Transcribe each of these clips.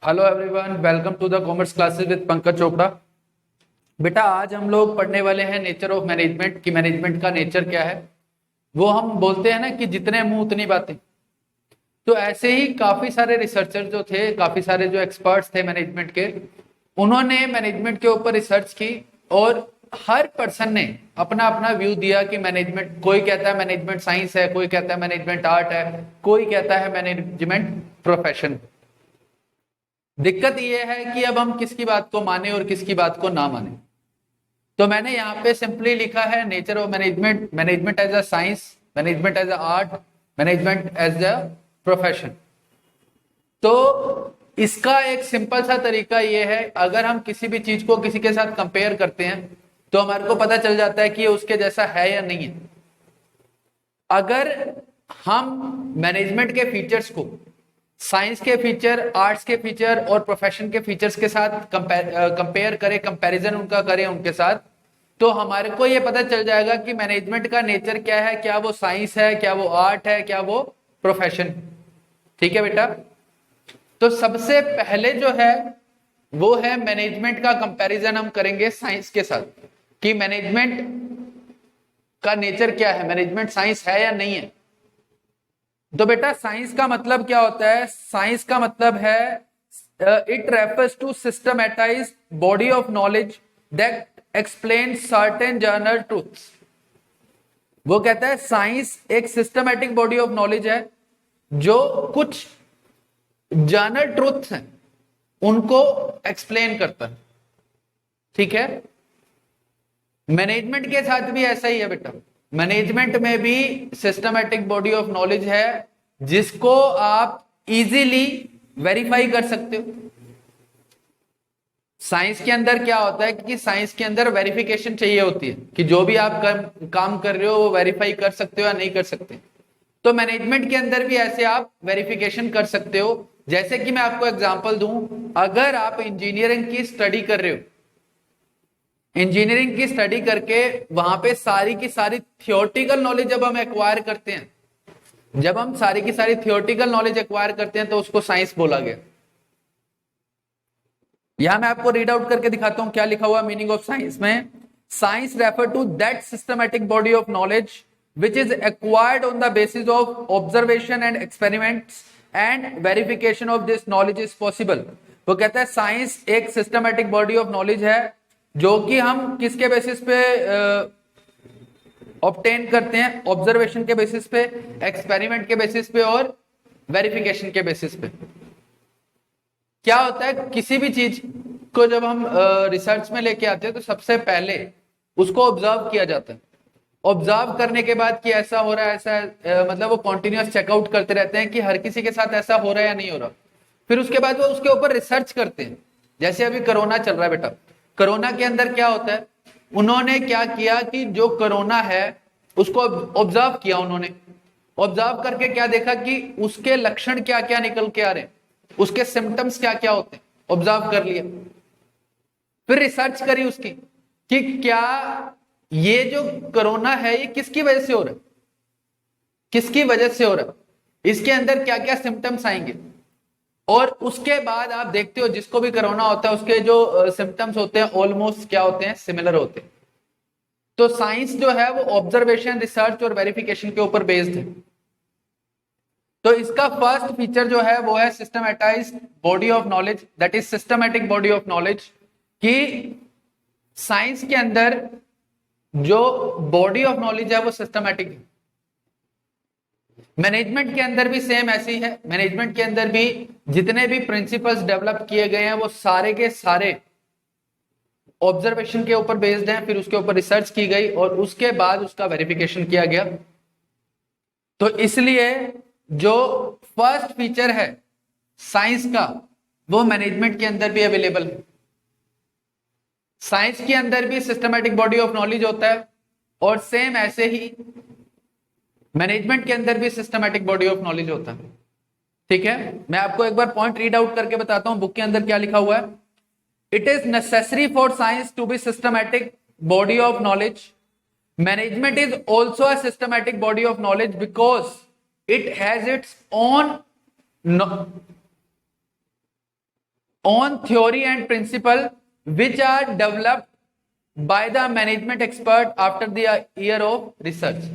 Hello everyone, welcome to the commerce classes with Pankaj Chopra. बेटा, आज हम लोग पढ़ने वाले हैं नेचर ऑफ मैनेजमेंट कि मैनेजमेंट का नेचर क्या है। वो हम बोलते हैं ना कि जितने मुंह उतनी बातें। तो ऐसे ही काफी सारे रिसर्चर जो थे, काफी सारे जो एक्सपर्ट्स थे मैनेजमेंट के, उन्होंने मैनेजमेंट के ऊपर रिसर्च की और हर पर्सन ने अपना अपना व्यू दिया कि मैनेजमेंट, कोई कहता है मैनेजमेंट साइंस है, कोई कहता है मैनेजमेंट आर्ट है, कोई कहता है मैनेजमेंट प्रोफेशन। दिक्कत यह है कि अब हम किसकी बात को माने और किसकी बात को ना माने। तो मैंने यहाँ पे सिंपली लिखा है nature of management, management as a science, management as a art, management as a profession. तो इसका एक सिंपल सा तरीका यह है, अगर हम किसी भी चीज को किसी के साथ कंपेयर करते हैं तो हमारे को पता चल जाता है कि ये उसके जैसा है या नहीं है। अगर हम मैनेजमेंट के फीचर्स को साइंस के फीचर, आर्ट्स के फीचर और प्रोफेशन के फीचर्स के साथ कंपेयर करें, कंपैरिजन उनका करें उनके साथ, तो हमारे को यह पता चल जाएगा कि मैनेजमेंट का नेचर क्या है, क्या वो साइंस है, क्या वो आर्ट है, क्या वो प्रोफेशन। ठीक है बेटा। तो सबसे पहले जो है वो है मैनेजमेंट का कंपैरिजन हम करेंगे साइंस के साथ कि मैनेजमेंट का नेचर क्या है, मैनेजमेंट साइंस है या नहीं है। तो बेटा, साइंस का मतलब क्या होता है? साइंस का मतलब है it refers to systematised body of knowledge that explain certain general truths. वो कहता है साइंस एक सिस्टमैटिक बॉडी ऑफ नॉलेज है जो कुछ जनरल ट्रूथ्स हैं उनको एक्सप्लेन करता है। ठीक है। मैनेजमेंट के साथ भी ऐसा ही है बेटा। मैनेजमेंट में भी सिस्टमैटिक बॉडी ऑफ नॉलेज है जिसको आप इजीली वेरीफाई कर सकते हो। साइंस के अंदर क्या होता है कि साइंस के अंदर वेरिफिकेशन चाहिए होती है कि जो भी आप काम कर रहे हो वो वेरीफाई कर सकते हो या नहीं कर सकते। तो मैनेजमेंट के अंदर भी ऐसे आप वेरिफिकेशन कर सकते हो। जैसे कि मैं आपको एग्जांपल दूं, अगर आप इंजीनियरिंग की स्टडी कर रहे हो, इंजीनियरिंग की स्टडी करके वहां पे सारी की सारी थियोरटिकल नॉलेज जब हम एक्वायर करते हैं, जब हम सारी की सारी थियोरटिकल नॉलेज एक्वायर करते हैं तो उसको साइंस बोला गया। यहां मैं आपको रीड आउट करके दिखाता हूं क्या लिखा हुआ मीनिंग ऑफ साइंस में। Science refer to that systematic body of knowledge which is acquired on the basis of observation and experiments and verification of this knowledge is possible. वो कहता है साइंस एक सिस्टमैटिक बॉडी ऑफ नॉलेज है जो कि हम किसके बेसिस पे ऑब्टेन करते हैं? ऑब्जर्वेशन के बेसिस पे, एक्सपेरिमेंट के बेसिस पे और वेरिफिकेशन के बेसिस पे। क्या होता है, किसी भी चीज को जब हम रिसर्च में लेके आते हैं तो सबसे पहले उसको ऑब्जर्व किया जाता है। ऑब्जर्व करने के बाद कि ऐसा हो रहा है, ऐसा मतलब वो कॉन्टिन्यूअस चेकआउट करते रहते हैं कि हर किसी के साथ ऐसा हो रहा है या नहीं हो रहा। फिर उसके बाद वो उसके ऊपर रिसर्च करते हैं। जैसे अभी कोरोना चल रहा है बेटा, कोरोना के अंदर क्या होता है, उन्होंने क्या किया कि जो कोरोना है उसको ऑब्जर्व किया। उन्होंने ऑब्जर्व करके क्या देखा कि उसके लक्षण क्या क्या निकल के आ रहे हैं, उसके सिम्टम्स क्या क्या होते हैं, ऑब्जर्व कर लिया। फिर रिसर्च करी उसकी कि क्या ये जो कोरोना है ये किसकी वजह से हो रहा है, किसकी वजह से हो रहा है, इसके अंदर क्या क्या सिम्टम्स आएंगे। और उसके बाद आप देखते हो जिसको भी कोरोना होता है उसके जो सिम्टम्स होते हैं ऑलमोस्ट क्या होते हैं, सिमिलर होते हैं। तो साइंस जो है वो ऑब्जर्वेशन, रिसर्च और वेरिफिकेशन के ऊपर बेस्ड है। तो इसका फर्स्ट फीचर जो है वो है systematised body of knowledge, that is systematic body of knowledge. कि साइंस के अंदर जो बॉडी ऑफ नॉलेज है वो सिस्टमैटिक है। मैनेजमेंट के अंदर भी सेम ऐसी है। मैनेजमेंट के अंदर भी जितने भी प्रिंसिपल्स डेवलप किए गए हैं वो सारे के सारे ऑब्जर्वेशन के ऊपर बेस्ड हैं, फिर उसके ऊपर रिसर्च की गई और उसके बाद उसका वेरिफिकेशन किया गया। तो इसलिए जो फर्स्ट फीचर है साइंस का वो मैनेजमेंट के अंदर भी अवेलेबल है। साइंस के अंदर भी सिस्टमैटिक बॉडी ऑफ नॉलेज होता है और सेम ऐसे ही मैनेजमेंट के अंदर भी सिस्टमैटिक बॉडी ऑफ नॉलेज होता है। ठीक है, मैं आपको एक बार पॉइंट रीड आउट करके बताता हूं बुक के अंदर क्या लिखा हुआ है। It is necessary for science to be systematic body of knowledge. Management is also a systematic body of knowledge because it has its own on theory and principle which are developed by the management expert after the year of research.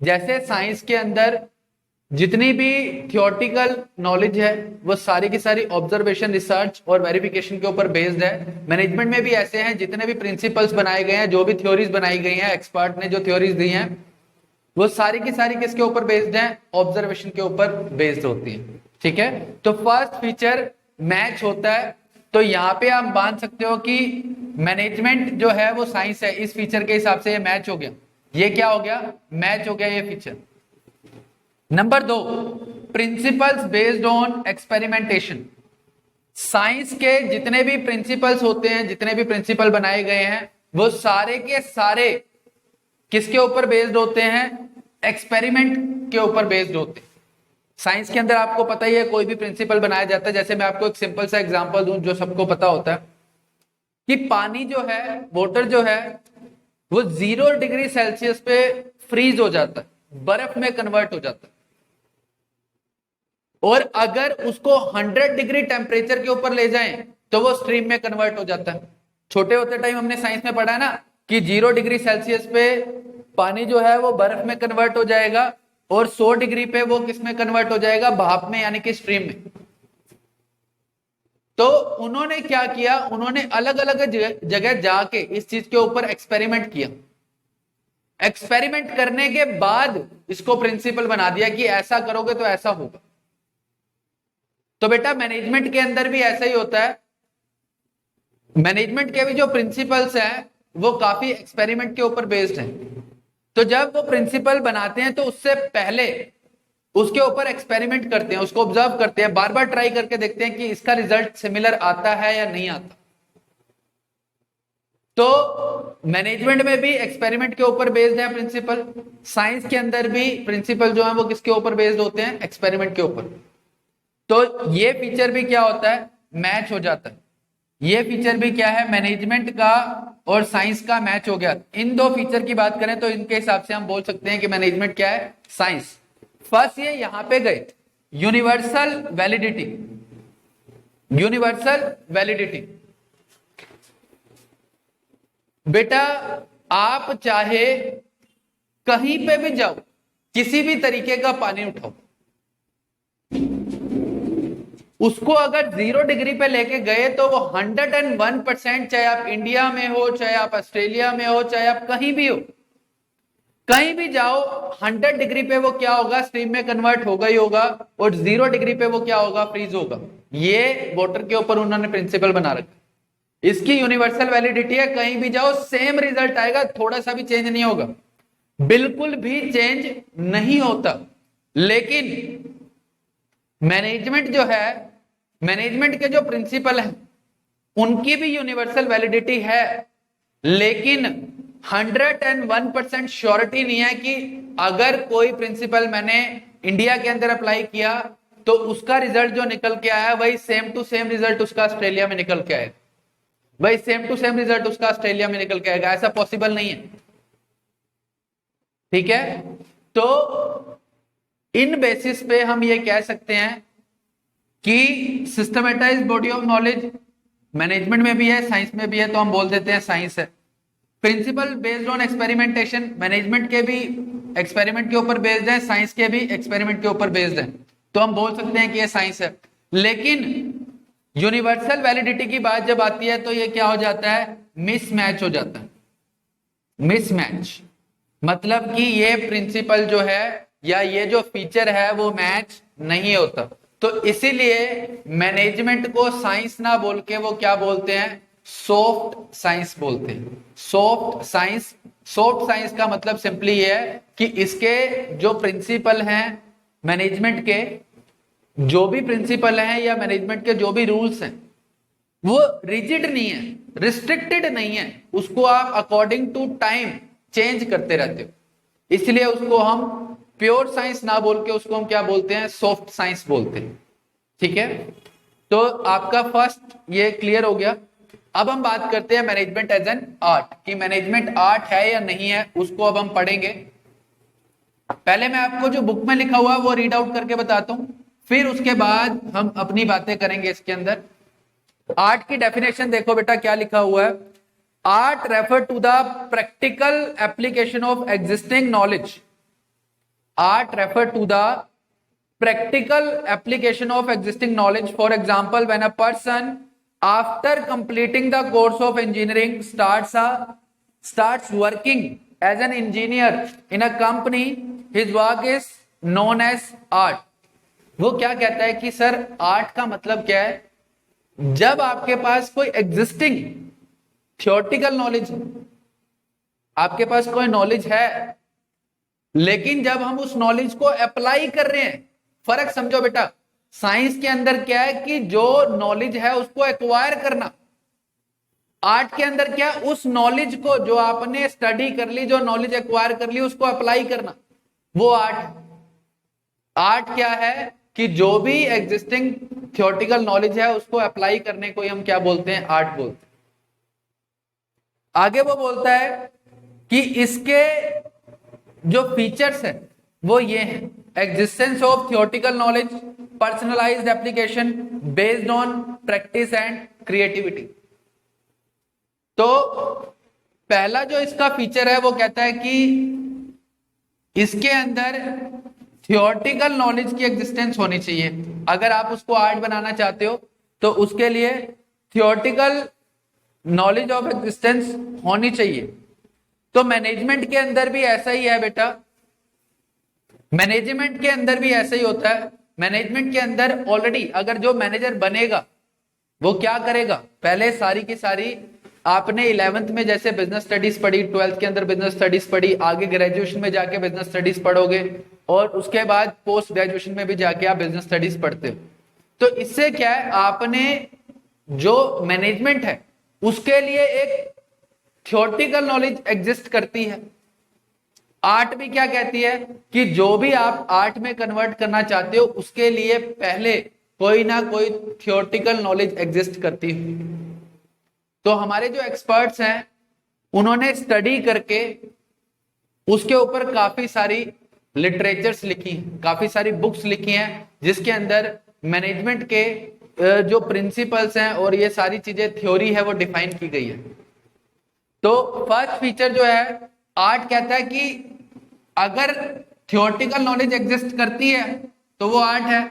जैसे science के अंदर जितनी भी theoretical knowledge है वो सारी की सारी ऑब्जर्वेशन, रिसर्च और वेरिफिकेशन के ऊपर बेस्ड है। मैनेजमेंट में भी ऐसे हैं, जितने भी प्रिंसिपल्स बनाए गए हैं, जो भी थ्योरीज बनाई गई हैं, एक्सपर्ट ने जो थ्योरीज दी हैं, वो सारी की सारी किसके ऊपर बेस्ड हैं? ऑब्जर्वेशन के ऊपर बेस्ड होती है। ठीक है, तो फर्स्ट फीचर मैच होता है। तो यहां पे आप मान सकते हो कि मैनेजमेंट जो है वो साइंस है, इस फीचर के हिसाब से ये मैच हो गया। ये क्या हो गया? मैच हो गया ये feature. Number 2, principles based on experimentation. Science के जितने भी प्रिंसिपल्स होते हैं, जितने भी प्रिंसिपल बनाए गए हैं, वो सारे के सारे किसके ऊपर बेस्ड होते हैं? एक्सपेरिमेंट के ऊपर बेस्ड होते हैं। साइंस के अंदर आपको पता ही है, कोई भी प्रिंसिपल बनाया जाता है। जैसे मैं आपको एक सिंपल सा एग्जांपल दूं जो सबको पता होता है कि पानी जो है, वाटर जो है, वो 0 डिग्री सेल्सियस पे फ्रीज हो जाता है, बर्फ में कन्वर्ट हो जाता है। और अगर उसको 100 डिग्री टेम्परेचर के ऊपर ले जाएं तो वो स्ट्रीम में कन्वर्ट हो जाता है। छोटे होते टाइम हमने साइंस में पढ़ा है ना कि 0 डिग्री सेल्सियस पे पानी जो है वो बर्फ में कन्वर्ट हो जाएगा और 100 डिग्री पे वो किस में कन्वर्ट हो जाएगा? भाप में, यानी कि स्ट्रीम में। तो उन्होंने क्या किया? उन्होंने अलग अलग जगह जाके इस चीज के ऊपर एक्सपेरिमेंट किया। एक्सपेरिमेंट करने के बाद इसको प्रिंसिपल बना दिया कि ऐसा करोगे तो ऐसा होगा। तो बेटा मैनेजमेंट के अंदर भी ऐसा ही होता है। मैनेजमेंट के भी जो प्रिंसिपल्स हैं वो काफी एक्सपेरिमेंट के ऊपर बेस्ड हैं। तो जब वो प्रिंसिपल बनाते हैं तो उससे पहले उसके ऊपर एक्सपेरिमेंट करते हैं, उसको ऑब्जर्व करते हैं, बार बार ट्राई करके देखते हैं कि इसका रिजल्ट सिमिलर आता है या नहीं आता। तो मैनेजमेंट में भी एक्सपेरिमेंट के ऊपर बेस्ड है प्रिंसिपल, साइंस के अंदर भी प्रिंसिपल जो है वो किसके ऊपर बेस्ड होते हैं? एक्सपेरिमेंट के ऊपर। तो ये फीचर भी क्या होता है? मैच हो जाता है। ये फीचर भी क्या है? मैनेजमेंट का और साइंस का मैच हो गया। इन दो फीचर की बात करें तो इनके हिसाब से हम बोल सकते हैं कि मैनेजमेंट क्या है? साइंस। फर्स्ट ये यहां पे गए, यूनिवर्सल वैलिडिटी। यूनिवर्सल वैलिडिटी बेटा आप चाहे कहीं पे भी जाओ, किसी भी तरीके का पानी उठाओ, उसको अगर 0 डिग्री पे लेके गए तो वो 101%, चाहे आप इंडिया में हो, चाहे आप ऑस्ट्रेलिया में हो, चाहे आप कहीं भी हो, कहीं भी जाओ, 100 डिग्री पे वो क्या होगा? स्ट्रीम में कन्वर्ट होगा ही होगा। और 0 डिग्री पे वो क्या होगा? फ्रीज होगा। ये वाटर के ऊपर उन्होंने प्रिंसिपल बना रखा। इसकी यूनिवर्सल वैलिडिटी है, कहीं भी जाओ सेम रिजल्ट आएगा, थोड़ा सा भी चेंज नहीं होगा, बिल्कुल भी चेंज नहीं होता। लेकिन मैनेजमेंट जो है, मैनेजमेंट के जो प्रिंसिपल हैं उनकी भी यूनिवर्सल वैलिडिटी है, लेकिन 101% श्योरिटी नहीं है कि अगर कोई प्रिंसिपल मैंने इंडिया के अंदर अप्लाई किया तो उसका रिजल्ट जो निकल के आया वही सेम टू सेम रिजल्ट उसका ऑस्ट्रेलिया में निकल के आएगा, वही सेम टू सेम रिजल्ट उसका ऑस्ट्रेलिया में निकल के आएगा। ऐसा पॉसिबल नहीं है। ठीक है, तो इन बेसिस पे हम ये कह सकते हैं कि systematised body of knowledge management में भी है, साइंस में भी है, तो हम बोल देते हैं साइंस है। Principle based on experimentation, management के भी एक्सपेरिमेंट के ऊपर बेस्ड है, साइंस के भी एक्सपेरिमेंट के ऊपर बेस्ड है, तो हम बोल सकते हैं कि ये साइंस है। लेकिन यूनिवर्सल वैलिडिटी की बात जब आती है तो ये क्या हो जाता है? मिसमैच हो जाता है। मिसमैच मतलब कि ये प्रिंसिपल जो है या ये जो फीचर है वो मैच नहीं होता। तो इसीलिए मैनेजमेंट को साइंस ना बोल के वो क्या बोलते हैं? सॉफ्ट साइंस बोलते हैं। सॉफ्ट साइंस, सॉफ्ट साइंस का मतलब सिंपली ये है कि इसके जो प्रिंसिपल हैं, मैनेजमेंट के जो भी प्रिंसिपल हैं या मैनेजमेंट के जो भी रूल्स हैं वो रिजिड नहीं है, रिस्ट्रिक्टेड नहीं है, उसको आप अकॉर्डिंग टू टाइम चेंज करते रहते हो। इसलिए उसको हम प्योर साइंस ना बोल के उसको हम क्या बोलते हैं? सॉफ्ट साइंस बोलते हैं। ठीक है, तो आपका फर्स्ट ये क्लियर हो गया। अब हम बात करते हैं मैनेजमेंट एज एन आर्ट, कि मैनेजमेंट आर्ट है या नहीं है, उसको अब हम पढ़ेंगे। पहले मैं आपको जो बुक में लिखा हुआ है वो रीड आउट करके बताता हूं, फिर उसके बाद हम अपनी बातें करेंगे इसके अंदर। आर्ट की डेफिनेशन देखो बेटा क्या लिखा हुआ है। Art refer to the practical application of existing knowledge. Art refer to the practical application of existing knowledge. For example, when a person after completing the course of engineering starts working as an engineer in a company, his work is known as art. वो क्या कहता है कि sir art का मतलब क्या है? जब आपके पास कोई एग्जिस्टिंग थियोरटिकल नॉलेज है, आपके पास कोई नॉलेज है, लेकिन जब हम उस नॉलेज को अप्लाई कर रहे हैं, फर्क समझो बेटा। साइंस के अंदर क्या है कि जो नॉलेज है उसको एक्वायर करना, आर्ट के अंदर क्या है, उस नॉलेज को जो आपने स्टडी कर ली, जो नॉलेज एक्वायर कर ली, उसको अप्लाई करना, वो आर्ट। आर्ट क्या है कि जो भी एग्जिस्टिंग थियोरटिकल नॉलेज है उसको अप्लाई करने को हम क्या बोलते हैं? आर्ट बोलते हैं। आगे वो बोलता है कि इसके जो फीचर्स है वो ये हैं: existence of theoretical knowledge, personalised application based on practice and creativity. तो पहला जो इसका फीचर है वो कहता है कि इसके अंदर थियोरटिकल नॉलेज की एग्जिस्टेंस होनी चाहिए। अगर आप उसको आर्ट बनाना चाहते हो तो उसके लिए थियोरटिकल नॉलेज ऑफ एग्जिस्टेंस होनी चाहिए। तो मैनेजमेंट के अंदर भी ऐसा ही है बेटा, मैनेजमेंट के अंदर भी ऐसा ही होता है। मैनेजमेंट के अंदर ऑलरेडी अगर जो मैनेजर बनेगा वो क्या करेगा? पहले सारी की सारी आपने 11th में जैसे बिजनेस स्टडीज पढ़ी, 12th के अंदर बिजनेस स्टडीज पढ़ी, आगे ग्रेजुएशन में जाके बिजनेस स्टडीज पढ़ोगे और उसके बाद पोस्ट ग्रेजुएशन में भी जाके आप बिजनेस स्टडीज पढ़ते हो। तो इससे क्या है, आपने जो मैनेजमेंट है उसके लिए एक थियोरटिकल नॉलेज एग्जिस्ट करती है। आर्ट भी क्या कहती है कि जो भी आप आर्ट में कन्वर्ट करना चाहते हो उसके लिए पहले कोई ना कोई थियोरटिकल नॉलेज एग्जिस्ट करती है। तो हमारे जो एक्सपर्ट्स हैं उन्होंने स्टडी करके उसके ऊपर काफी सारी लिटरेचर्स लिखी, काफी सारी बुक्स लिखी हैं, जिसके अंदर मैनेजमेंट के जो प्रिंसिपल्स हैं और ये सारी चीजें थ्योरी है वो डिफाइन की गई है। तो फर्स्ट फीचर जो है, आर्ट कहता है कि अगर थियोरटिकल नॉलेज एग्जिस्ट करती है तो वो आर्ट है।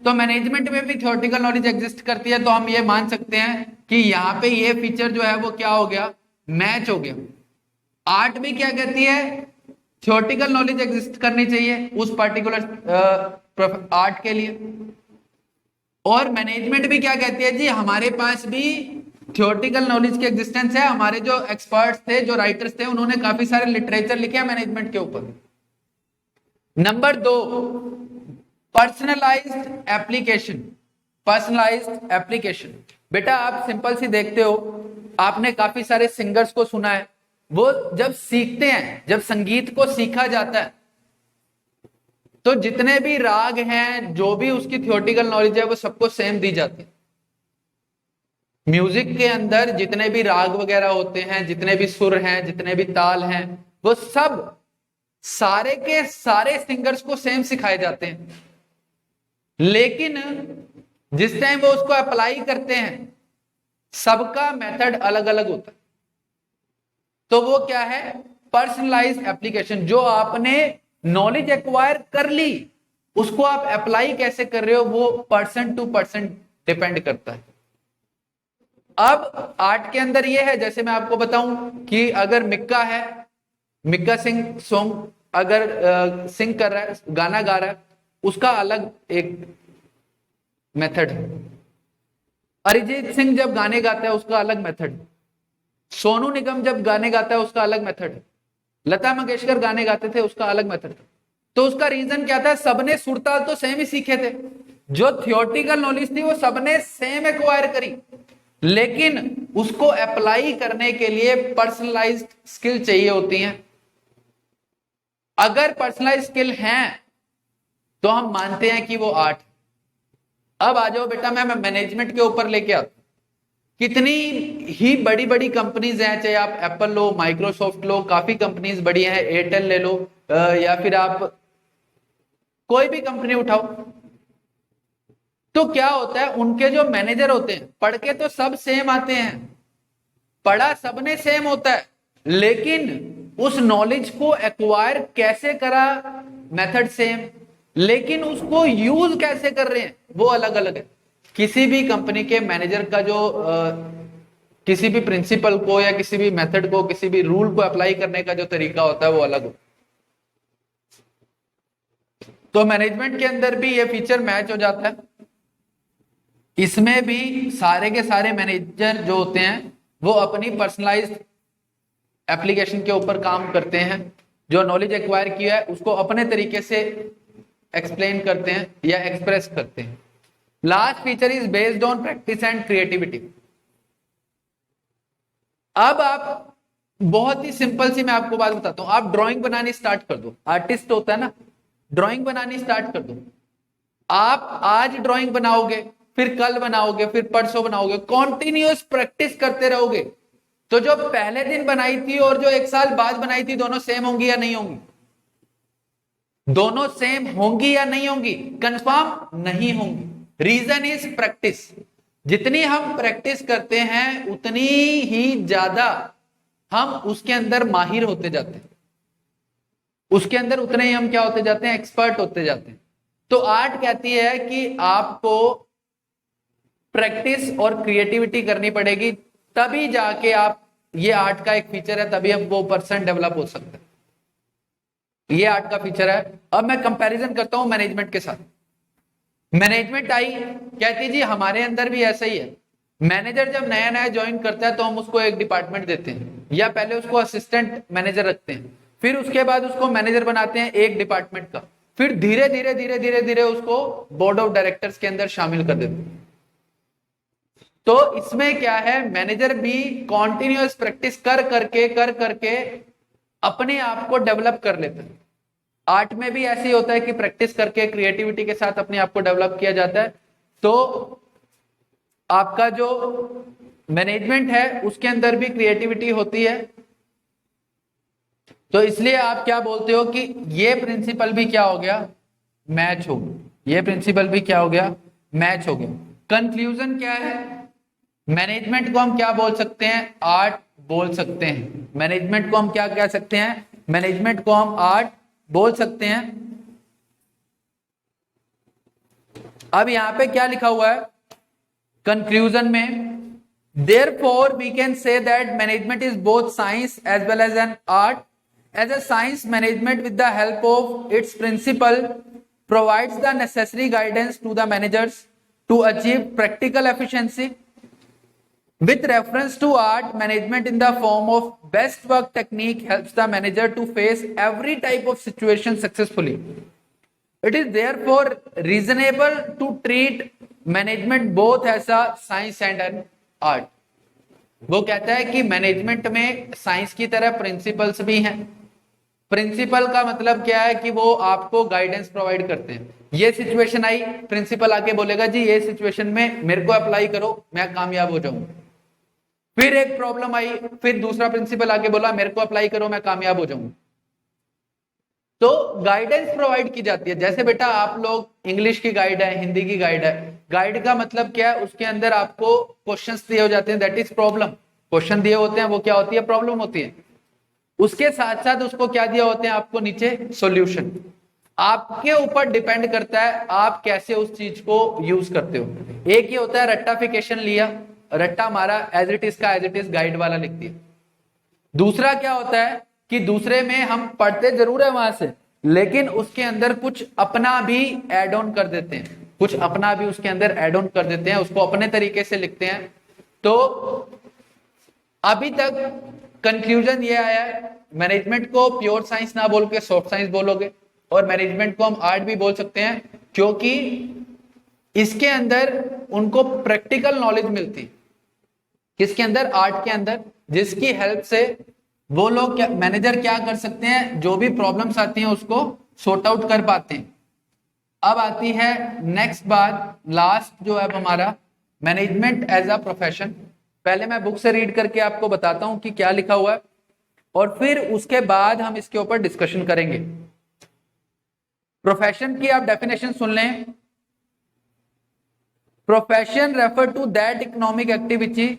तो मैनेजमेंट में भी थियोरटिकल नॉलेज एग्जिस्ट करती है, तो हम ये मान सकते हैं कि यहाँ पे ये फीचर जो है वो क्या हो गया? मैच हो गया। आर्ट भी क्या कहती है? थियोरटिकल नॉलेज एग्जिस्ट करनी चाहिए उस पर्टिकुलर आर्ट के लिए। और मैनेजमेंट भी क्या कहती है? जी हमारे पास भी थियोरटिकल नॉलेज की एग्जिस्टेंस है, हमारे जो एक्सपर्ट्स थे, जो राइटर्स थे, उन्होंने काफी सारे लिटरेचर लिखे हैं मैनेजमेंट के ऊपर। Number 2, personalised application. Personalised application बेटा आप सिंपल सी देखते हो, आपने काफी सारे सिंगर्स को सुना है, वो जब सीखते हैं, जब संगीत को सीखा जाता है तो जितने भी राग हैं, जो भी उसकी थियोरटिकल नॉलेज है वो सबको सेम दी जाती है। म्यूजिक के अंदर जितने भी राग वगैरह होते हैं, जितने भी सुर हैं, जितने भी ताल हैं, वो सब सारे के सारे सिंगर्स को सेम सिखाए जाते हैं। लेकिन जिस टाइम वो उसको अप्लाई करते हैं सबका मेथड अलग अलग होता है। तो वो क्या है? Personalised application. जो आपने नॉलेज एक्वायर कर ली उसको आप अप्लाई कैसे कर रहे हो वो पर्सन टू पर्सन डिपेंड करता है। अब आर्ट के अंदर ये है, जैसे मैं आपको बताऊं कि अगर मिक्का है, मिक्का सिंह सॉन्ग अगर सिंग कर रहा है, गाना गा रहा है, उसका अलग एक मेथड है। अरिजीत सिंह जब गाने गाता है उसका अलग मेथड है। सोनू निगम जब गाने गाता है उसका अलग मेथड है। लता मंगेशकर गाने गाते थे उसका अलग मेथड था। तो उसका रीजन क्या था? सबने सुरताल तो सेम ही सीखे थे, जो थियोरटिकल नॉलेज थी वो सबने सेम एक्वायर करी, लेकिन उसको अप्लाई करने के लिए पर्सनलाइज्ड स्किल चाहिए होती हैं। अगर पर्सनलाइज्ड स्किल हैं तो हम मानते हैं कि वो आर्ट। अब आ जाओ बेटा, मैं मैनेजमेंट के ऊपर लेके आता हूं। कितनी ही बड़ी बड़ी कंपनीज हैं, चाहे आप एप्पल लो, माइक्रोसॉफ्ट लो, काफी कंपनीज बड़ी हैं, एयरटेल ले लो, या फिर आप कोई भी कंपनी उठाओ, तो क्या होता है, उनके जो मैनेजर होते हैं, पढ़ के तो सब सेम आते हैं, पढ़ा सबने सेम होता है, लेकिन उस नॉलेज को एक्वायर कैसे करा, मेथड सेम, लेकिन उसको यूज कैसे कर रहे हैं वो अलग अलग है। किसी भी कंपनी के मैनेजर का जो किसी भी प्रिंसिपल को या किसी भी मेथड को, किसी भी रूल को अप्लाई करने का जो तरीका होता है वो अलग होता है। तो मैनेजमेंट के अंदर भी ये फीचर मैच हो जाता है। इसमें भी सारे के सारे मैनेजर जो होते हैं वो अपनी पर्सनलाइज्ड एप्लीकेशन के ऊपर काम करते हैं, जो नॉलेज एक्वायर किया है उसको अपने तरीके से एक्सप्लेन करते हैं या एक्सप्रेस करते हैं। Last feature is based on practice and creativity. अब आप बहुत ही सिंपल सी मैं आपको बात बताता हूं, आप ड्राइंग बनानी स्टार्ट कर दो, आर्टिस्ट होता है ना, ड्राइंग बनानी स्टार्ट कर दो। आप आज ड्राइंग बनाओगे, फिर कल बनाओगे, फिर परसों बनाओगे, कॉन्टिन्यूअस प्रैक्टिस करते रहोगे, तो जो पहले दिन बनाई थी और जो एक साल बाद बनाई थी दोनों सेम होंगी या नहीं होंगी? दोनों सेम होंगी या नहीं होंगी? कंफर्म नहीं होंगी। Reason is practice. जितनी हम प्रैक्टिस करते हैं उतनी ही ज्यादा हम उसके अंदर माहिर होते जाते हैं, उसके अंदर उतने ही हम क्या होते जाते हैं, एक्सपर्ट होते जाते हैं। तो आर्ट कहती है कि आपको प्रैक्टिस और क्रिएटिविटी करनी पड़ेगी, तभी जाके आप, ये आर्ट का एक फीचर है, तभी हम वो पर्सन डेवलप हो सकते हैं। ये आर्ट का फीचर है। अब मैं कंपैरिजन करता हूं मैनेजमेंट के साथ। मैनेजमेंट आई कहती जी हमारे अंदर भी ऐसा ही है। मैनेजर जब नया नया ज्वाइन करता है तो हम उसको एक डिपार्टमेंट देते हैं, या पहले उसको असिस्टेंट मैनेजर रखते हैं, फिर उसके बाद उसको मैनेजर बनाते हैं एक डिपार्टमेंट का, फिर धीरे धीरे धीरे धीरे धीरे उसको बोर्ड ऑफ डायरेक्टर्स के अंदर शामिल कर देते हैं। तो इसमें क्या है, मैनेजर भी कॉन्टिन्यूअस प्रैक्टिस कर करके अपने आप को डेवलप कर लेता है। आर्ट में भी ऐसे ही होता है कि प्रैक्टिस करके क्रिएटिविटी के साथ अपने आप को डेवलप किया जाता है। तो आपका जो मैनेजमेंट है उसके अंदर भी क्रिएटिविटी होती है। तो इसलिए आप क्या बोलते हो कि ये प्रिंसिपल भी क्या हो गया, मैच हो गया, ये प्रिंसिपल भी क्या हो गया, मैच हो गया। कंक्लूजन क्या है, मैनेजमेंट को हम क्या बोल सकते हैं, आर्ट बोल सकते हैं। मैनेजमेंट को हम क्या कह सकते हैं, मैनेजमेंट को हम आर्ट बोल सकते हैं। अब यहां पे क्या लिखा हुआ है कंक्लूजन में, therefore we can say that management is both science as well as an art. As a science, management with the help of its principle provides the necessary guidance to the managers to achieve practical efficiency. With reference to art, management in the form of best work technique helps the manager to face every type of situation successfully. It is therefore reasonable to treat management both as a science and an art. वो कहता है कि management में science की तरह principles भी हैं। Principal का मतलब क्या है कि वो आपको गाइडेंस प्रोवाइड करते हैं। ये सिचुएशन आई, प्रिंसिपल आके बोलेगा जी ये सिचुएशन में मेरे को अप्लाई करो, मैं कामयाब हो जाऊंगा। फिर एक प्रॉब्लम आई, फिर दूसरा प्रिंसिपल आके बोला मेरे को अप्लाई करो, मैं कामयाब हो जाऊंगा। तो गाइडेंस प्रोवाइड की जाती है। जैसे बेटा आप लोग इंग्लिश की गाइड है, हिंदी की गाइड है, गाइड का मतलब क्या है, उसके अंदर आपको क्वेश्चंस दिए हो जाते हैं, दैट इज प्रॉब्लम। क्वेश्चन दिए होते हैं, वो क्या होती है, प्रॉब्लम होती है। उसके साथ साथ उसको क्या दिया होते हैं आपको नीचे, सॉल्यूशन। आपके ऊपर डिपेंड करता है आप कैसे उस चीज को यूज करते हो। एक ये होता है रट्टाफिकेशन लिया, रट्टा मारा, एज इट इज का एज इट इज गाइड वाला लिख दिया। दूसरा क्या होता है कि दूसरे में हम पढ़ते जरूर है वहां से, लेकिन उसके अंदर कुछ अपना भी एड ऑन कर देते हैं, कुछ अपना भी उसके अंदर एड ऑन कर देते हैं, उसको अपने तरीके से लिखते हैं। तो अभी तक कंक्लूजन ये आया है, मैनेजमेंट को प्योर साइंस ना बोल के सॉफ्ट साइंस बोलोगे, और मैनेजमेंट को हम आर्ट भी बोल सकते हैं, क्योंकि इसके अंदर उनको प्रैक्टिकल नॉलेज मिलती। किसके अंदर, आर्ट के अंदर, जिसकी हेल्प से वो लोग क्या, मैनेजर क्या कर सकते हैं, जो भी प्रॉब्लम्स आती हैं उसको सॉर्ट आउट कर पाते हैं। अब आती है नेक्स्ट बात, लास्ट जो है हमारा, मैनेजमेंट एज अ प्रोफेशन। पहले मैं बुक से रीड करके आपको बताता हूं कि क्या लिखा हुआ है, और फिर उसके बाद हम इसके ऊपर डिस्कशन करेंगे। प्रोफेशन की आप डेफिनेशन सुन लें। Profession refer to that economic activity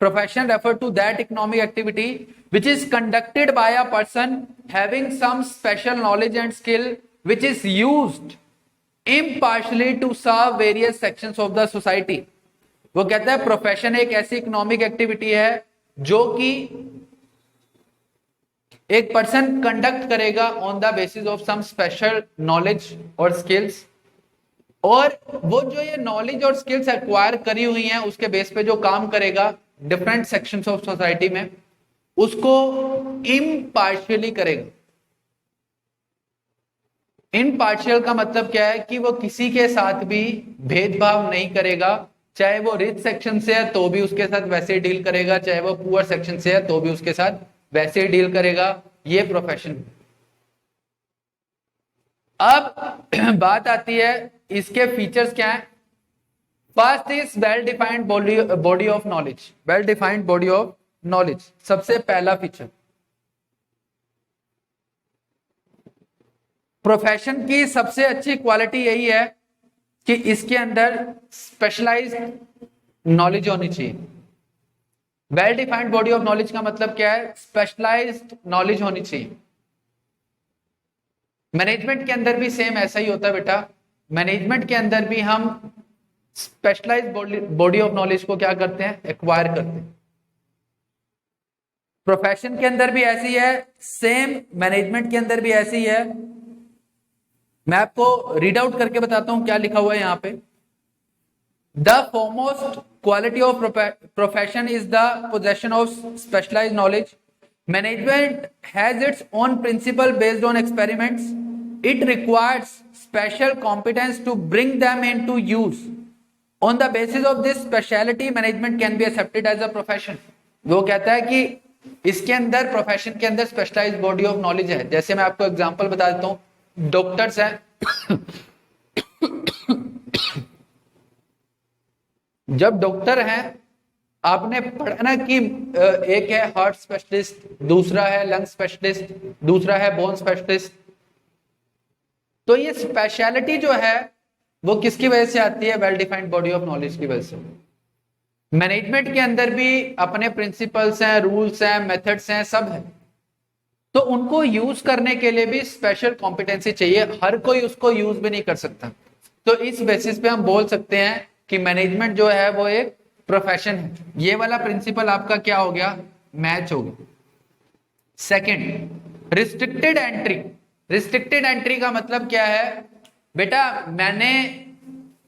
profession refer to that economic activity which is conducted by a person having some special knowledge and skill which is used impartially to serve various sections of the society. वो कहता है profession एक ऐसी economic activity है जो कि एक person conduct करेगा on the basis of some special knowledge और स्किल्स, और वो जो ये नॉलेज और स्किल्स एक्वायर करी हुई हैं उसके बेस पे जो काम करेगा डिफरेंट सेक्शंस ऑफ सोसाइटी में, उसको इम्पार्शियली करेगा। इम्पार्शियल का मतलब क्या है कि वो किसी के साथ भी भेदभाव नहीं करेगा, चाहे वो रिच सेक्शन से है तो भी उसके साथ वैसे ही डील करेगा, चाहे वो पुअर सेक्शन से है तो भी उसके साथ वैसे ही डील करेगा। ये प्रोफेशन। अब बात आती है इसके फीचर्स क्या है। First is well defined body of knowledge. Well defined body of knowledge सबसे पहला फीचर। प्रोफेशन की सबसे अच्छी क्वालिटी यही है कि इसके अंदर स्पेशलाइज्ड नॉलेज होनी चाहिए। Well defined body of knowledge का मतलब क्या है? स्पेशलाइज्ड नॉलेज होनी चाहिए। मैनेजमेंट के अंदर भी सेम ऐसा ही होता है बेटा। मैनेजमेंट के अंदर भी हम स्पेशलाइज्ड बॉडी ऑफ नॉलेज को क्या करते हैं? एक्वायर करते हैं। प्रोफेशन के अंदर भी ऐसी है, सेम मैनेजमेंट के अंदर भी ऐसी है। मैं आपको रीड आउट करके बताता हूं क्या लिखा हुआ है यहां पे। The foremost quality of profession is the possession of specialized knowledge. Management has its own principle based on experiments. It requires special competence to bring them into use. On the basis of this speciality, management can be accepted as a profession. वो कहता है कि इसके अंदर profession के अंदर specialised body of knowledge है। जैसे मैं आपको एग्जांपल बता देता हूं, डॉक्टर्स हैं जब डॉक्टर हैं आपने पढ़ा ना कि एक है हार्ट स्पेशलिस्ट, दूसरा है लंग स्पेशलिस्ट, दूसरा है बोन स्पेशलिस्ट। तो ये स्पेशलिटी जो है वो किसकी वजह से आती है? Well defined body of knowledge की वजह से। मैनेजमेंट के अंदर भी अपने प्रिंसिपल्स हैं, रूल्स हैं, मेथड्स हैं, सब है। तो उनको यूज करने के लिए भी स्पेशल कॉम्पिटेंसी चाहिए। हर कोई उसको यूज भी नहीं कर सकता। तो इस बेसिस पे हम बोल सकते हैं कि मैनेजमेंट जो है वो एक प्रोफेशन है। ये वाला प्रिंसिपल आपका क्या हो गया? मैच हो गया। Second, restricted entry. Restricted entry का मतलब क्या है? बेटा मैंने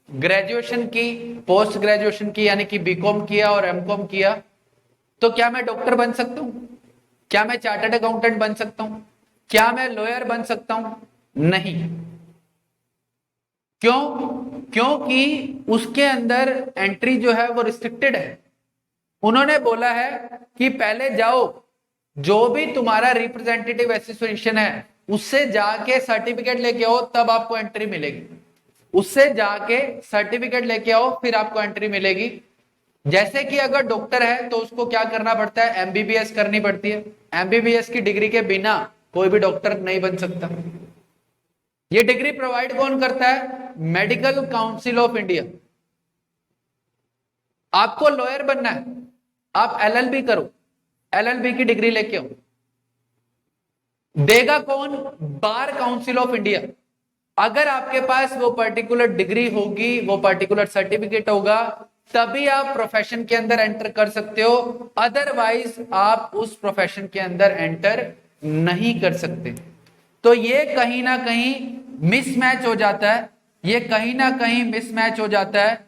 ग्रेजुएशन की, पोस्ट ग्रेजुएशन की यानी कि बीकॉम किया और एमकॉम किया, तो क्या मैं डॉक्टर बन सकता हूं? क्या मैं चार्टर्ड अकाउंटेंट बन सकता हूं? क्या मैं लॉयर बन सकता हूं? नहीं। क्यों? क्योंकि उसके अंदर एंट्री जो है वो रिस्ट्रिक्टेड है। उन्होंने बोला है कि पहले जाओ, जो भी तुम्हारा रिप्रेजेंटेटिव एसोसिएशन है उससे जाके सर्टिफिकेट लेके आओ, तब आपको एंट्री मिलेगी। उससे जाके सर्टिफिकेट लेके आओ, फिर आपको एंट्री मिलेगी। जैसे कि अगर डॉक्टर है तो उसको क्या करना पड़ता है? एमबीबीएस करनी पड़ती है। एमबीबीएस की डिग्री के बिना कोई भी डॉक्टर नहीं बन सकता। ये डिग्री प्रोवाइड कौन करता है? Medical council of India. आपको लॉयर बनना है, आप एलएलबी करो, एलएलबी की डिग्री लेके आओ। देगा कौन? Bar council of India. अगर आपके पास वो पर्टिकुलर डिग्री होगी, वो पर्टिकुलर सर्टिफिकेट होगा, तभी आप प्रोफेशन के अंदर एंटर कर सकते हो। अदरवाइज आप उस प्रोफेशन के अंदर एंटर नहीं कर सकते। तो ये कहीं ना कहीं मिसमैच हो जाता है। ये कहीं ना कहीं मिसमैच हो जाता है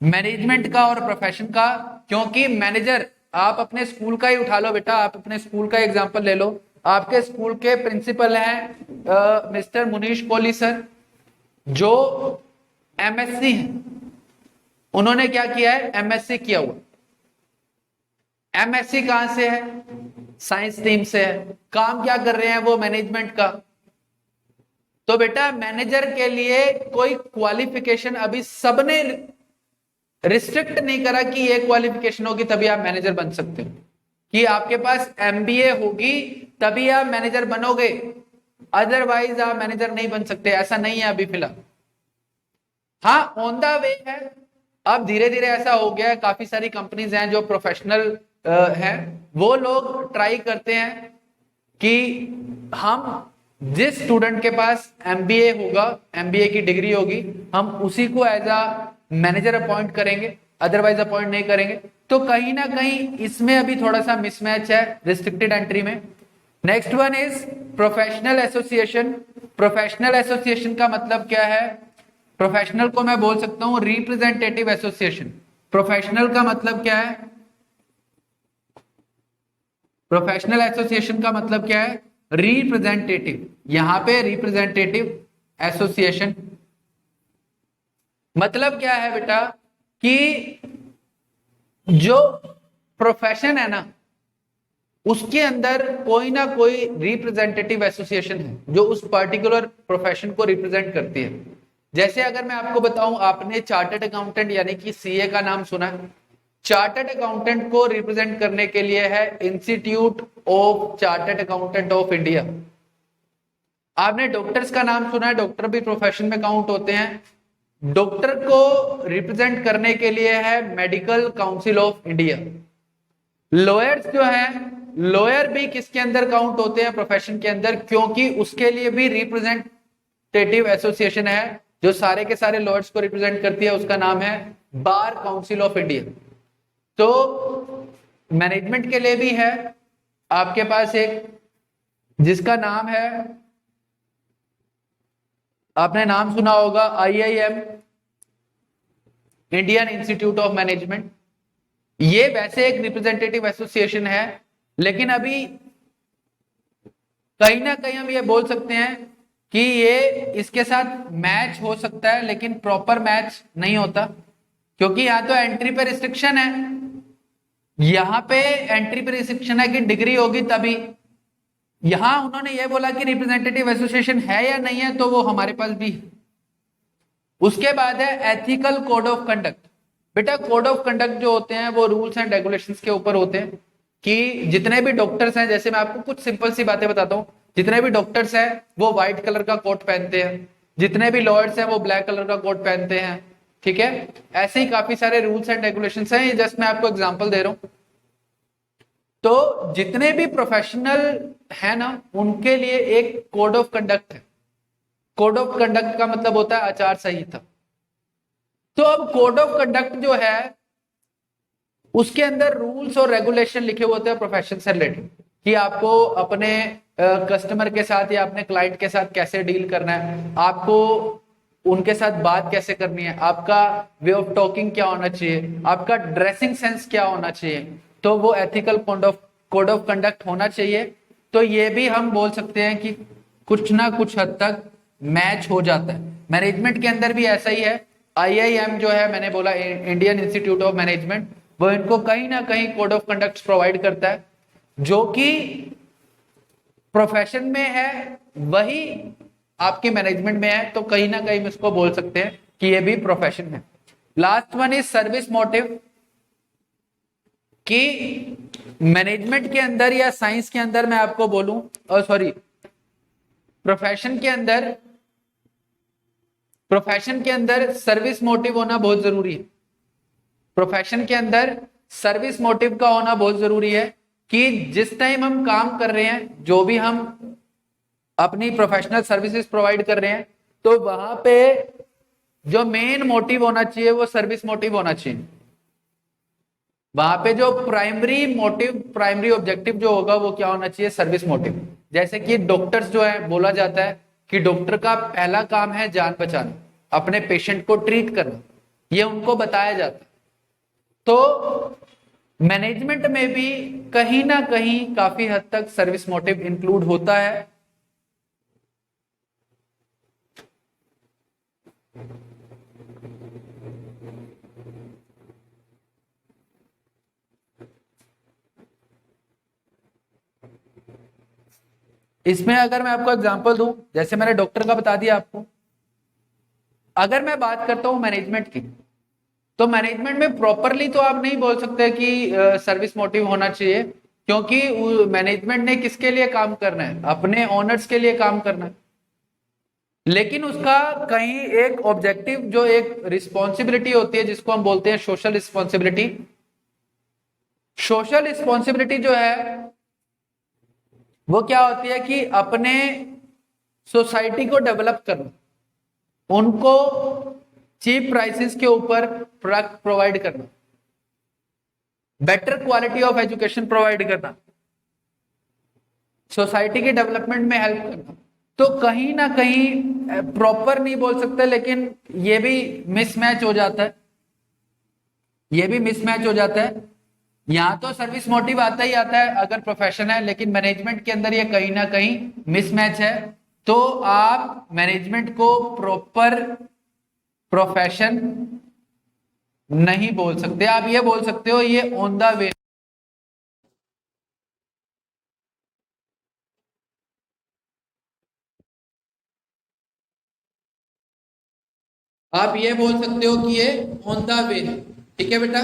मैनेजमेंट का और प्रोफेशन का। क्योंकि मैनेजर, आप अपने स्कूल का ही उठा लो बेटा, आप अपने स्कूल का एग्जांपल ले लो। आपके स्कूल के प्रिंसिपल हैं मिस्टर मुनीश कोहली सर, जो एमएससी हैं। उन्होंने क्या किया है? एमएससी किया हुआ। एमएससी कहां से है? साइंस स्ट्रीम से है। काम क्या कर रहे हैं वो? मैनेजमेंट का। तो बेटा मैनेजर के लिए कोई क्वालिफिकेशन अभी सबने रिस्ट्रिक्ट नहीं करा कि ये क्वालिफिकेशन होगी तभी आप मैनेजर बन सकते हो, कि आपके पास एमबीए होगी तभी आप मैनेजर बनोगे, अदरवाइज आप मैनेजर नहीं बन सकते। ऐसा नहीं है अभी फिलहाल। हाँ, ऑन द वे है। अब धीरे धीरे ऐसा हो गया है, काफी सारी कंपनीज हैं जो प्रोफेशनल हैं, वो लोग ट्राई करते हैं कि हम जिस स्टूडेंट के पास एमबीए होगा, एमबीए की डिग्री होगी, हम उसी को एज अ मैनेजर अपॉइंट करेंगे, अदरवाइज अपॉइंट नहीं करेंगे। तो कहीं ना कहीं इसमें अभी थोड़ा सा मिसमैच है रिस्ट्रिक्टेड एंट्री में। Next one is professional association. Professional association का मतलब क्या है? प्रोफेशनल को मैं बोल सकता हूं रिप्रेजेंटेटिव एसोसिएशन। प्रोफेशनल का मतलब क्या है? प्रोफेशनल एसोसिएशन का मतलब क्या है? रिप्रेजेंटेटिव। यहां पे रिप्रेजेंटेटिव एसोसिएशन मतलब क्या है बेटा कि जो प्रोफेशन है ना, उसके अंदर कोई ना कोई रिप्रेजेंटेटिव एसोसिएशन है जो उस पर्टिकुलर प्रोफेशन को रिप्रेजेंट करती है। जैसे अगर मैं आपको बताऊं, आपने चार्टर्ड अकाउंटेंट यानी कि सीए का नाम सुना है। चार्टर्ड अकाउंटेंट को रिप्रेजेंट करने के लिए है institute of chartered accountant of India. आपने डॉक्टर्स का नाम सुना है, डॉक्टर भी प्रोफेशन में काउंट होते हैं। डॉक्टर को रिप्रेजेंट करने के लिए है medical council of India. Lawyers जो है, लॉयर भी किसके अंदर काउंट होते हैं? प्रोफेशन के अंदर, क्योंकि उसके लिए भी रिप्रेजेंटेटिव एसोसिएशन है जो सारे के सारे लॉयर्स को रिप्रेजेंट करती है, उसका नाम है बार काउंसिल ऑफ इंडिया। तो मैनेजमेंट के लिए भी है आपके पास एक, जिसका नाम है, आपने नाम सुना होगा IIM, Indian institute of management. ये वैसे एक रिप्रेजेंटेटिव एसोसिएशन है, लेकिन अभी कहीं ना कहीं हम ये बोल सकते हैं कि ये इसके साथ मैच हो सकता है, लेकिन प्रॉपर मैच नहीं होता, क्योंकि यहां तो एंट्री पे रिस्ट्रिक्शन है। यहां पे एंट्री पे रिस्ट्रिक्शन है कि डिग्री होगी तभी। यहां उन्होंने ये बोला कि रिप्रेजेंटेटिव एसोसिएशन है या नहीं है, तो वो हमारे पास भी है। उसके बाद है एथिकल कोड ऑफ कंडक्ट। बेटा कोड ऑफ कंडक्ट जो होते हैं वो रूल्स एंड रेगुलेशंस के ऊपर होते हैं कि जितने भी डॉक्टर्स हैं, जैसे मैं आपको कुछ सिंपल सी बातें बताता हूं, जितने भी डॉक्टर्स हैं वो व्हाइट कलर का कोट पहनते हैं, जितने भी लॉयर्स हैं वो ब्लैक कलर का कोट पहनते हैं, ठीक है। ऐसे ही काफी सारे रूल्स एंड रेगुलेशंस हैं, ये जस्ट मैं आपको एग्जांपल दे रहा हूं। तो जितने भी प्रोफेशनल है ना, उनके लिए एक कोड ऑफ कंडक्ट है। कोड ऑफ कंडक्ट का मतलब होता है आचार संहिता। तो अब कोड ऑफ कंडक्ट जो है उसके अंदर रूल्स और रेगुलेशन लिखे होते हैं प्रोफेशन से रिलेटेड, कि आपको अपने कस्टमर के साथ या अपने क्लाइंट के साथ कैसे डील करना है, आपको उनके साथ बात कैसे करनी है, आपका वे ऑफ टॉकिंग क्या होना चाहिए, आपका ड्रेसिंग सेंस क्या होना चाहिए। तो वो एथिकल कोड ऑफ कंडक्ट होना चाहिए। तो ये भी हम बोल सकते हैं कि कुछ ना कुछ हद तक मैच हो जाता है। मैनेजमेंट के अंदर भी ऐसा ही है। आईआईएम जो है, मैंने बोला इंडियन इंस्टीट्यूट ऑफ मैनेजमेंट, वो इनको कहीं ना कहीं कोड ऑफ कंडक्ट प्रोवाइड करता है, जो कि प्रोफेशन में है वही आपके मैनेजमेंट में है। तो कहीं ना कहीं इसको बोल सकते हैं कि ये भी प्रोफेशन है। Last one is service motive, कि मैनेजमेंट के अंदर या साइंस के अंदर मैं आपको बोलूं, और सॉरी प्रोफेशन के अंदर सर्विस मोटिव होना बहुत जरूरी है। प्रोफेशन के अंदर सर्विस मोटिव का होना बहुत जरूरी है कि जिस टाइम हम काम कर रहे हैं, जो भी हम अपनी प्रोफेशनल सर्विसेज प्रोवाइड कर रहे हैं, तो वहां पे जो मेन मोटिव होना चाहिए वो सर्विस मोटिव होना चाहिए। वहां पे जो प्राइमरी मोटिव, प्राइमरी ऑब्जेक्टिव जो होगा वो क्या होना चाहिए? Service motive. जैसे कि डॉक्टर्स जो है, बोला जाता है कि डॉक्टर का पहला काम है जान बचाना, अपने पेशेंट को ट्रीट करना, ये उनको बताया जाता है। तो मैनेजमेंट में भी कहीं ना कहीं काफी हद तक सर्विस मोटिव इंक्लूड होता है। इसमें अगर मैं आपको एग्जांपल दूं, जैसे मैंने डॉक्टर का बता दिया आपको, अगर मैं बात करता हूं मैनेजमेंट की, तो मैनेजमेंट में प्रॉपरली तो आप नहीं बोल सकते कि सर्विस मोटिव होना चाहिए, क्योंकि मैनेजमेंट ने किसके लिए काम करना है? अपने ओनर्स के लिए काम करना है। लेकिन उसका कहीं एक ऑब्जेक्टिव, जो एक रिस्पॉन्सिबिलिटी होती है जिसको हम बोलते हैं सोशल रिस्पॉन्सिबिलिटी, सोशल रिस्पॉन्सिबिलिटी जो है वो क्या होती है कि अपने सोसाइटी को डेवलप करना, उनको चीप प्राइसेस के ऊपर प्रोडक्ट प्रोवाइड करना, better quality of education provide करना, सोसाइटी के डेवलपमेंट में हेल्प करना। तो कहीं ना कहीं प्रॉपर नहीं बोल सकते, लेकिन ये भी मिसमैच हो जाता है, ये भी मिसमैच हो जाता है। यहां तो सर्विस मोटिव आता ही आता है अगर प्रोफेशन है, लेकिन मैनेजमेंट के अंदर ये कहीं ना कहीं मिसमैच है। तो आप मैनेजमेंट को प्रॉपर प्रोफेशन नहीं बोल सकते, आप ये बोल सकते हो ये ऑन द वे। आप ये बोल सकते हो कि ये ऑन द वे, ठीक है बेटा।